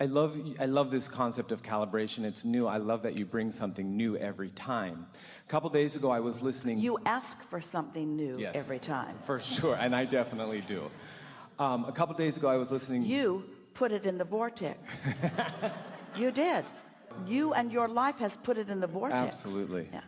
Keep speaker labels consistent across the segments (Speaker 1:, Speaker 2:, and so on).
Speaker 1: I love this concept of calibration. It's new. I love that you bring something new every time. A couple days ago, I was listening.
Speaker 2: You ask for something new every time.
Speaker 1: For sure, and I definitely do. A couple days ago, I was listening.
Speaker 2: You put it in the vortex. You did. You and your life has put it in the vortex.
Speaker 1: Absolutely.
Speaker 2: Yeah.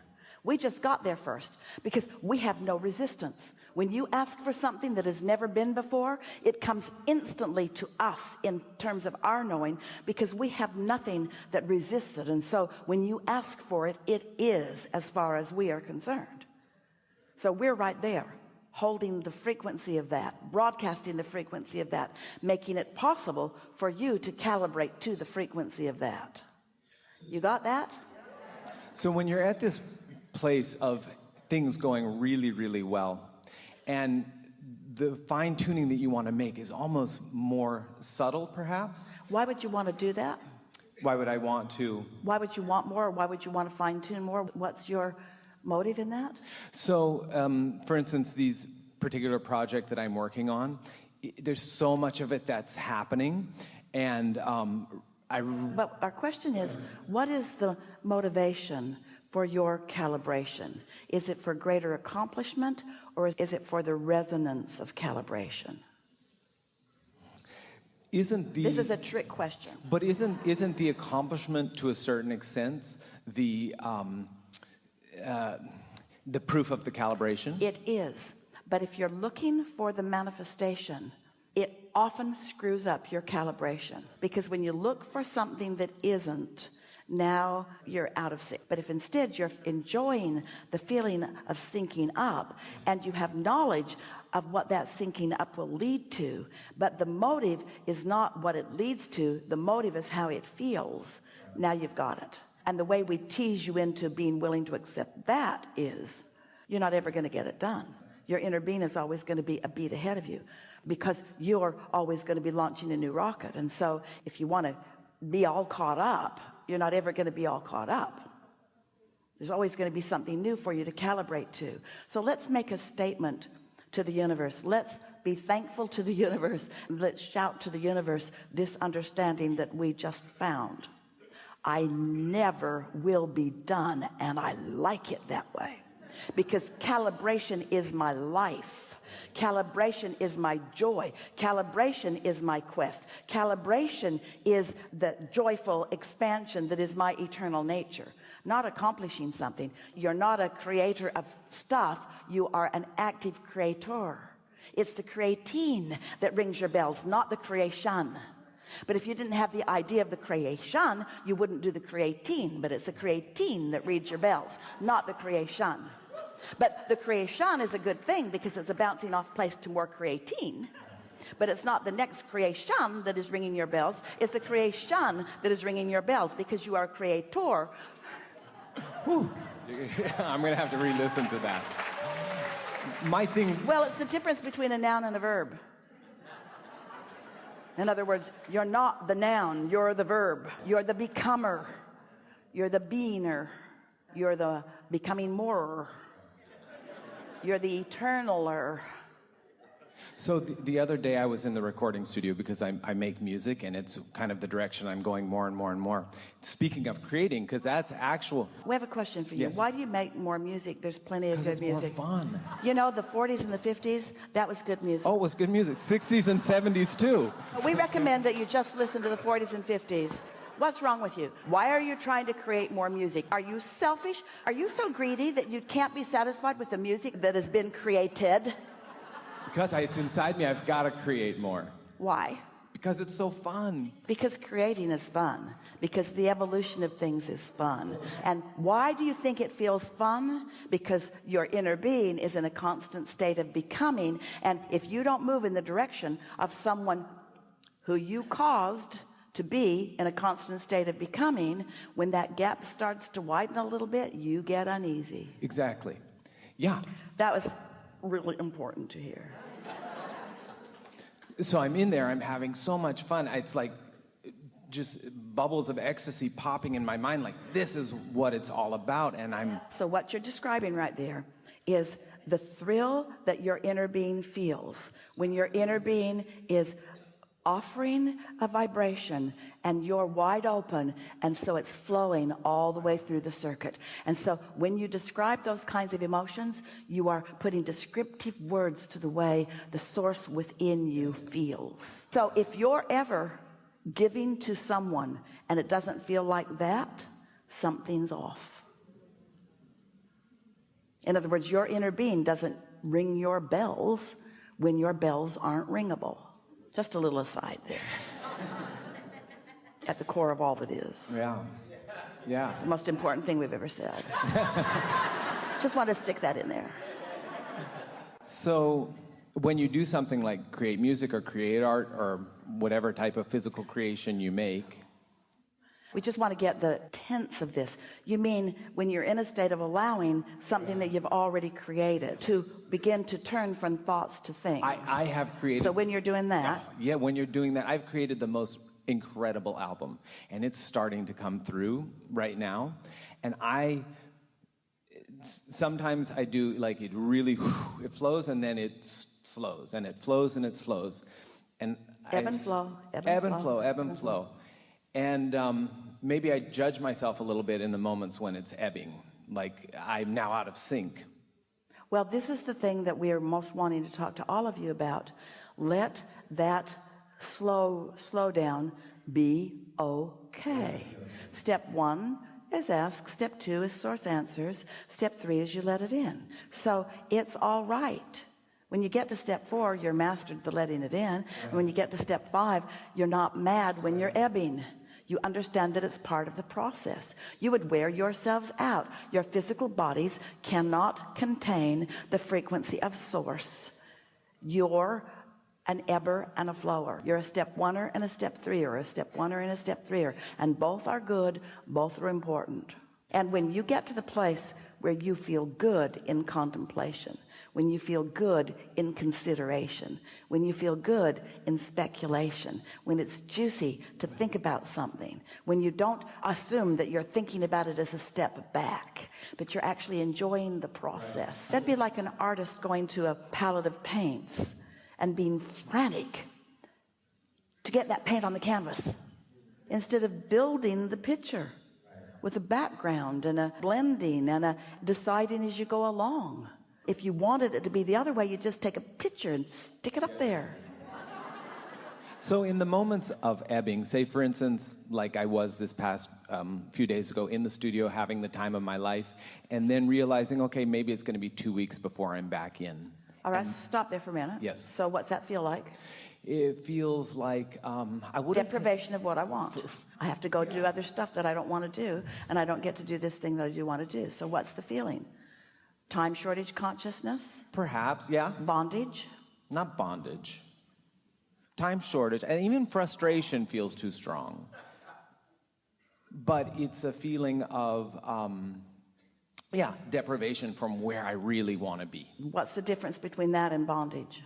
Speaker 2: We just got there first because we have no resistance. When you ask for something that has never been before, it comes instantly to us in terms of our knowing because we have nothing that resists it. And so when you ask for it, it is as far as we are concerned. So we're right there, holding the frequency of that, broadcasting the frequency of that, making it possible for you to calibrate to the frequency of that. You got that?
Speaker 1: So when you're at this place of things going really, really well, and the fine-tuning that you want to make is almost more subtle, perhaps?
Speaker 2: Why would you want to do that?
Speaker 1: Why would I want to?
Speaker 2: Why would you want more? Or why would you want to fine-tune more? What's your motive in that?
Speaker 1: So, for instance, these particular project that I'm working on, there's so much of it that's happening, and
Speaker 2: But our question is, what is the motivation for your calibration? Is it for greater accomplishment, or is it for the resonance of calibration? This is a trick question.
Speaker 1: But isn't the accomplishment to a certain extent the proof of the calibration?
Speaker 2: It is. But if you're looking for the manifestation, it often screws up your calibration, because when you look for something that isn't, now you're out of sync. But if instead you're enjoying the feeling of syncing up, and you have knowledge of what that syncing up will lead to, but the motive is not what it leads to, the motive is how it feels, now you've got it. And the way we tease you into being willing to accept that is, you're not ever going to get it done. Your inner being is always going to be a beat ahead of you, because you're always going to be launching a new rocket. And so if you want to be all caught up, you're not ever going to be all caught up. There's always going to be something new for you to calibrate to. So let's make a statement to the universe. Let's be thankful to the universe. Let's shout to the universe this understanding that we just found. I never will be done, and I like it that way, because calibration is my life. Calibration is my joy. Calibration is my quest. Calibration is the joyful expansion that is my eternal nature. Not accomplishing something. You're not a creator of stuff. You are an active creator. It's the creating that rings your bells, not the creation. But if you didn't have the idea of the creation, you wouldn't do the creating. But it's the creating that reads your bells, not the creation. But the creation is a good thing, because it's a bouncing off place to more creating. But it's not the next creation that is ringing your bells. It's the creation that is ringing your bells, because you are a creator.
Speaker 1: Whew. I'm going to have to re-listen to that. My thing...
Speaker 2: Well, it's the difference between a noun and a verb. In other words, you're not the noun, you're the verb. You're the becomer. You're the beinger. You're the becoming more. You're the eternaler.
Speaker 1: So the other day I was in the recording studio, because I make music, and it's kind of the direction I'm going more and more and more. Speaking of creating, because that's actual...
Speaker 2: We have a question for you.
Speaker 1: Yes.
Speaker 2: Why do you make more music? There's plenty of good music.
Speaker 1: It's more fun.
Speaker 2: You know, the 40s and the 50s, that was good music.
Speaker 1: Oh, it was good music. 60s and 70s too.
Speaker 2: We recommend that you just listen to the 40s and 50s. What's wrong with you? Why are you trying to create more music? Are you selfish? Are you so greedy that you can't be satisfied with the music that has been created?
Speaker 1: Because it's inside me, I've got to create more.
Speaker 2: Why?
Speaker 1: Because it's so fun.
Speaker 2: Because creating is fun. Because the evolution of things is fun. And why do you think it feels fun? Because your inner being is in a constant state of becoming. And if you don't move in the direction of someone who you caused to be in a constant state of becoming, when that gap starts to widen a little bit, you get uneasy.
Speaker 1: Exactly. Yeah.
Speaker 2: That was really important to hear.
Speaker 1: So I'm in there, I'm having so much fun. It's like just bubbles of ecstasy popping in my mind, like this is what it's all about. And
Speaker 2: So what you're describing right there is the thrill that your inner being feels when your inner being is offering a vibration, and you're wide open, and so it's flowing all the way through the circuit. And so when you describe those kinds of emotions, you are putting descriptive words to the way the source within you feels. So if you're ever giving to someone and it doesn't feel like that, something's off. In other words, your inner being doesn't ring your bells when your bells aren't ringable. Just a little aside there. At the core of all that is.
Speaker 1: Yeah. Yeah.
Speaker 2: The most important thing we've ever said. Just want to stick that in there.
Speaker 1: So when you do something like create music or create art or whatever type of physical creation you make,
Speaker 2: we just want to get the tense of this. You mean when you're in a state of allowing something that you've already created to begin to turn from thoughts to things.
Speaker 1: I have created.
Speaker 2: So when you're doing that.
Speaker 1: Yeah, when you're doing that, I've created the most incredible album, and it's starting to come through right now. And sometimes I do like it really, it flows and then it slows, and it flows and it slows. And
Speaker 2: ebb and flow.
Speaker 1: Ebb and flow. And maybe I judge myself a little bit in the moments when it's ebbing, like I'm now out of sync.
Speaker 2: Well, this is the thing that we are most wanting to talk to all of you about. Let that slow down be okay. Step 1 is ask. Step 2 is source answers. Step 3 is you let it in. So it's all right. When you get to step 4, you're mastered the letting it in. And when you get to step 5, you're not mad when you're ebbing. You understand that it's part of the process. You would wear yourselves out. Your physical bodies cannot contain the frequency of source. You're an ebber and a flower. You're a step 1er and a step 3er, a step 1er and a step 3er. And both are good, both are important. And when you get to the place where you feel good in contemplation, when you feel good in consideration, when you feel good in speculation, when it's juicy to think about something, when you don't assume that you're thinking about it as a step back, but you're actually enjoying the process. That'd be like an artist going to a palette of paints and being frantic to get that paint on the canvas instead of building the picture with a background and a blending and a deciding as you go along. If you wanted it to be the other way, you just take a picture and stick it up there.
Speaker 1: So in the moments of ebbing, say for instance, like I was this past few days ago in the studio having the time of my life, and then realizing, okay, maybe it's going to be 2 weeks before I'm back in.
Speaker 2: All right, stop there for a minute.
Speaker 1: Yes.
Speaker 2: So what's that feel like?
Speaker 1: It feels like I wouldn't
Speaker 2: deprivation of what I want. I have to go do other stuff that I don't want to do, and I don't get to do this thing that I do want to do. So what's the feeling? Time shortage consciousness?
Speaker 1: Perhaps, yeah.
Speaker 2: Bondage?
Speaker 1: Not bondage. Time shortage, and even frustration feels too strong. But it's a feeling of, deprivation from where I really want to be.
Speaker 2: What's the difference between that and bondage?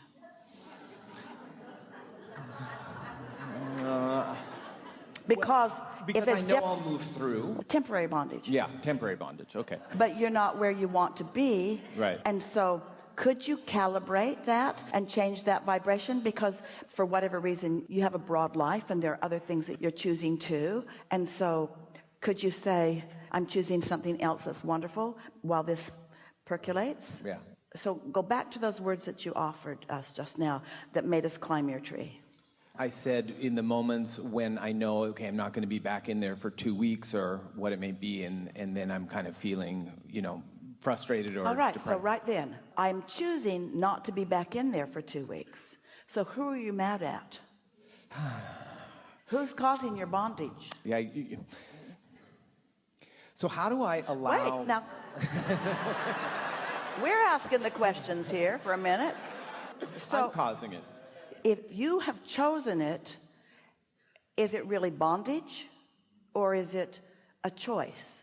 Speaker 2: Because if it's
Speaker 1: I know I'll move through.
Speaker 2: Temporary bondage.
Speaker 1: Yeah, temporary bondage, okay.
Speaker 2: But you're not where you want to be.
Speaker 1: Right.
Speaker 2: And so could you calibrate that and change that vibration? Because for whatever reason, you have a broad life and there are other things that you're choosing too. And so could you say, I'm choosing something else that's wonderful while this percolates?
Speaker 1: Yeah.
Speaker 2: So go back to those words that you offered us just now that made us climb your tree.
Speaker 1: I said in the moments when I know, okay, I'm not going to be back in there for 2 weeks or what it may be, and then I'm kind of feeling, frustrated or
Speaker 2: all right,
Speaker 1: depressed.
Speaker 2: So right then, I'm choosing not to be back in there for 2 weeks. So who are you mad at? Who's causing your bondage?
Speaker 1: Yeah. So how do I allow...
Speaker 2: Wait, now. We're asking the questions here for a minute. So
Speaker 1: I'm causing it.
Speaker 2: If you have chosen it, is it really bondage or is it a choice?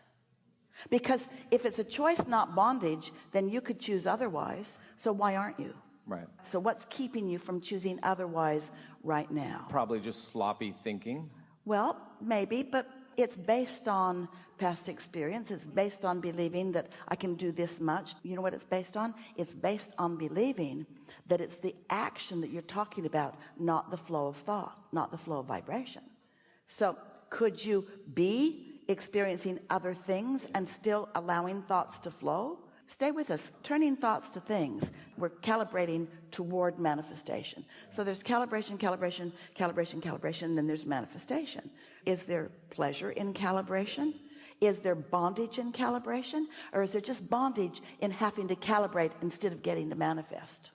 Speaker 2: Because if it's a choice, not bondage, then you could choose otherwise. So why aren't you?
Speaker 1: Right.
Speaker 2: So what's keeping you from choosing otherwise right now?
Speaker 1: Probably just sloppy thinking.
Speaker 2: Well, maybe, but it's based on past experience. It's based on believing that I can do this much. You know what it's based on? It's based on believing that it's the action that you're talking about, not the flow of thought, not the flow of vibration. So could you be experiencing other things and still allowing thoughts to flow? Stay with us. Turning thoughts to things. We're calibrating toward manifestation. So there's calibration, calibration, calibration, calibration, then there's manifestation. Is there pleasure in calibration? Is there bondage in calibration? Or is there just bondage in having to calibrate instead of getting to manifest?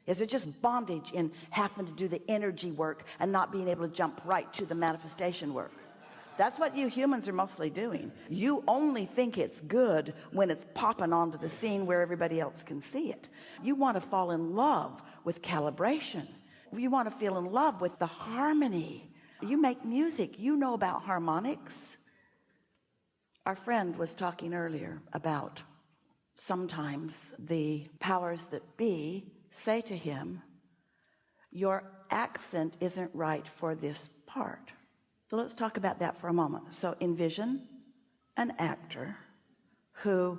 Speaker 2: Is there just bondage in having to do the energy work and not being able to jump right to the manifestation work? That's what you humans are mostly doing. You only think it's good when it's popping onto the scene where everybody else can see it. You want to fall in love with calibration. You want to feel in love with the harmony. You make music. You know about harmonics. Our friend was talking earlier about sometimes the powers that be say to him, your accent isn't right for this part. So let's talk about that for a moment. So envision an actor who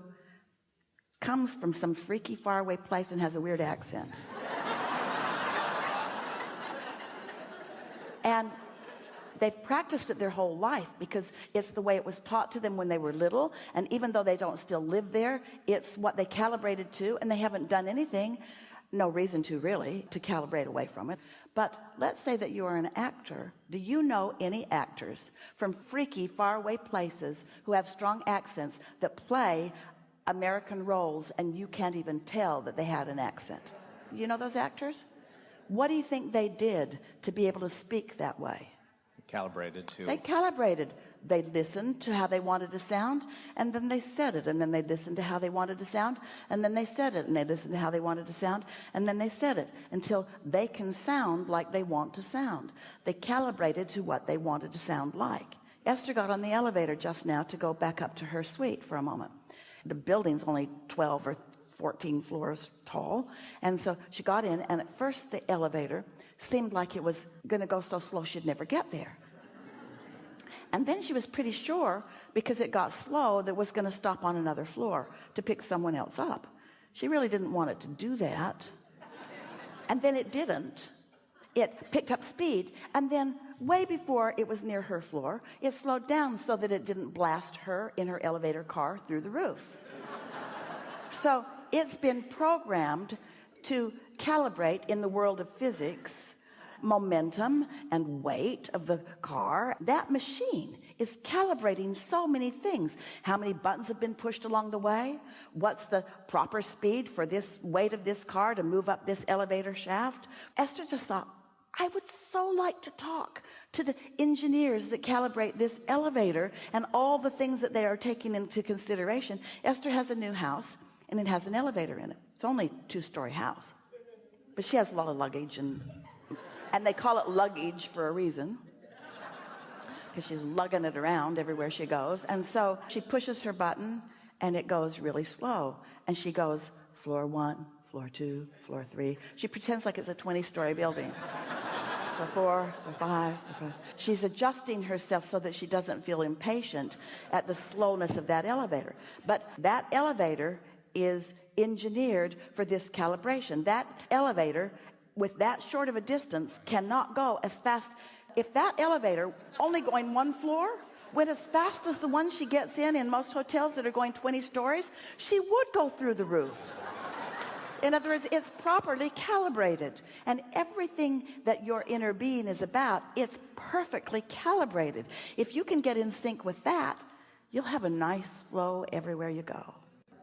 Speaker 2: comes from some freaky faraway place and has a weird accent. And they've practiced it their whole life because it's the way it was taught to them when they were little. And even though they don't still live there, it's what they calibrated to, and they haven't done anything, no reason to really, to calibrate away from it. But let's say that you are an actor. Do you know any actors from freaky, faraway places who have strong accents that play American roles and you can't even tell that they had an accent? You know those actors? What do you think they did to be able to speak that way?
Speaker 1: Calibrated to.
Speaker 2: They calibrated. They listened to how they wanted to sound, and then they said it, and then they listened to how they wanted to sound, and then they said it, and they listened to how they wanted to sound, and then they said it until they can sound like they want to sound. They calibrated to what they wanted to sound like. Esther got on the elevator just now to go back up to her suite for a moment. The building's only 12 or 14 floors tall, and so she got in, and at first the elevator seemed like it was going to go so slow she'd never get there. And then she was pretty sure, because it got slow, that it was going to stop on another floor to pick someone else up. She really didn't want it to do that. And then it didn't. It picked up speed, and then way before it was near her floor, it slowed down so that it didn't blast her in her elevator car through the roof. So it's been programmed to calibrate in the world of physics momentum and weight of the car. That machine is calibrating so many things. How many buttons have been pushed along the way? What's the proper speed for this weight of this car to move up this elevator shaft? Esther just thought, I would so like to talk to the engineers that calibrate this elevator and all the things that they are taking into consideration. Esther has a new house, and it has an elevator in it. It's only a 2-story house, but she has a lot of luggage, and they call it luggage for a reason, because she's lugging it around everywhere she goes. And so she pushes her button, and it goes really slow. And she goes, floor 1, floor 2, floor 3. She pretends like it's a 20-story building. Floor 4, floor 5, floor 5. She's adjusting herself so that she doesn't feel impatient at the slowness of that elevator. But that elevator is engineered for this calibration. That elevator, with that short of a distance, cannot go as fast. If that elevator, only going 1 floor, went as fast as the one she gets in most hotels that are going 20 stories, she would go through the roof. In other words, it's properly calibrated. And everything that your inner being is about, it's perfectly calibrated. If you can get in sync with that, you'll have a nice flow everywhere you go.